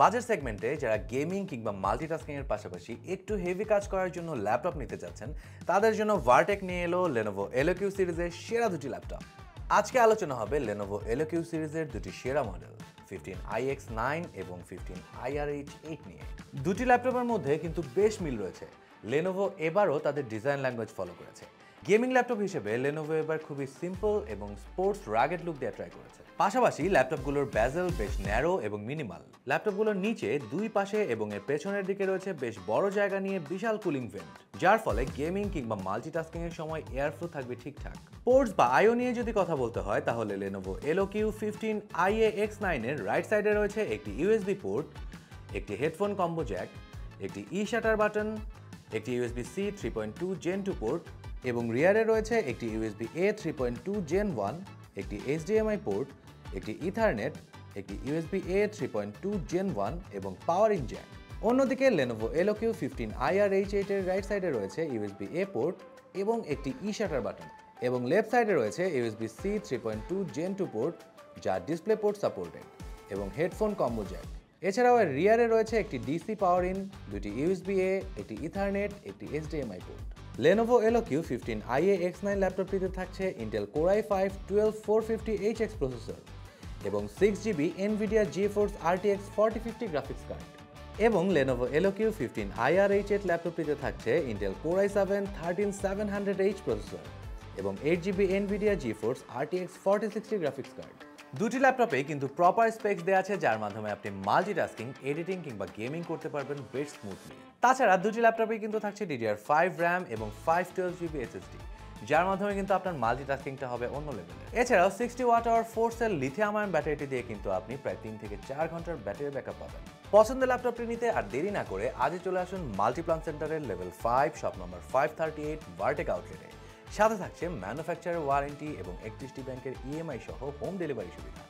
Budget সেগমেন্টে যারা gaming কিংবা মাল্টিটাস্কিং এর পাশাপাশি একটু হেভি কাজ করার জন্য ল্যাপটপ নিতে চাচ্ছেন তাদের জন্য ভার্টেক নিয়ে এলো Lenovo EloQ সিরিজের সেরা দুটি ল্যাপটপ। আজকে আলোচনা হবে Lenovo EloQ সিরিজের দুটি সেরা মডেল 15iX9 এবং 15IRH8 নিয়ে। দুটি ল্যাপটপের মধ্যে কিন্তু বেশ মিল রয়েছে। Lenovo এবারও তাদের ডিজাইন ল্যাঙ্গুয়েজ ফলো করেছে। গেমিং ল্যাপটপ হিসেবে Lenovo এবার খুবই সিম্পল এবং স্পোর্টস রাগেড লুক দিয়ে ট্রাই করেছে। পাশাপাশি ল্যাপটপগুলোর বেজেল বেশ ন্যারো এবং মিনিমাল। ল্যাপটপগুলোর নিচে দুই পাশে এবং এর পেছনের দিকে রয়েছে বেশ বড় জায়গা নিয়ে বিশাল কুলিং ভেন্ট, যার ফলে গেমিং কিংবা মাল্টিটাস্কিং এর সময় এয়ার ফ্লো থাকবে ঠিকঠাক। পোর্টস বা আইও নিয়ে যদি কথা বলতে হয় তাহলে Lenovo EloQ 15iAX9 এর রাইট সাইডে রয়েছে একটি ইউএসবি পোর্ট, একটি হেডফোন কম্বো জ্যাক, একটি ই শাটার বাটন, একটি USB-C 3.2 Gen 2 পোর্ট এবং রিয়ারে রয়েছে একটি USB-A 3.2 Gen 1, একটি HDMI পোর্ট, একটি ইথারনেট, একটি USB-A 3.2 Gen 1 এবং পাওয়ার ইন জ্যাক। অন্যদিকে Lenovo EloQ 15IRH8 এর রাইট সাইডে রয়েছে USB-A পোর্ট এবং একটি ই শাটার বাটন এবং লেফট সাইডে রয়েছে USB-C 3.2 Gen 2 পোর্ট যা ডিসপ্লে পোর্ট সাপোর্টেড এবং হেডফোন কম্বো জ্যাক। এছাড়াও এর রিয়ারে রয়েছে একটি ডিসি পাওয়ার ইন, দুটি USB-A, একটি ইথারনেট, একটি HDMI port. Lenovo EloQ 15iAX9 ল্যাপটপটিতে থাকছে Intel Core i5-12450HX প্রসেসর এবং 6GB NVIDIA GeForce RTX 4050 graphics card. এবং Lenovo EloQ 15IRH8 ল্যাপটপটিতে থাকছে Intel Core i7-13700H প্রসেসর এবং 8GB NVIDIA GeForce RTX 4060 graphics card. দুটি ল্যাপটপে কিন্তু প্রপার স্পেক্স দেওয়া আছে যার মাধ্যমে আপনি মাল্টিটাস্কিং, এডিটিং কিংবা গেমিং করতে পারবেন বেশ স্মুথলি। তাছাড়া দুটি ল্যাপটপে কিন্তু থাকছে DDR5 RAM এবং 512GB SSD, যার মাধ্যমে কিন্তু আপনার মাল্টিটাস্কিংটা হবে অন্য লেভেলের। এছাড়াও 60 watt hour 4 cell lithium ion ব্যাটারিটি দিয়ে কিন্তু আপনি প্রায় 3 থেকে 4 ঘন্টার ব্যাটারি ব্যাকআপ পাবেন। পছন্দের ল্যাপটপটি নিতে আর দেরি না করে আজই চলে আসুন মাল্টিপ্লান সেন্টারের লেভেল 5 শপ নম্বর 538 ভার্টেক আউটলেটে। সাথে থাকছে ম্যানুফ্যাকচারার ওয়ারেন্টি এবং 31টি ব্যাংকের EMI সহ হোম ডেলিভারি সুবিধা।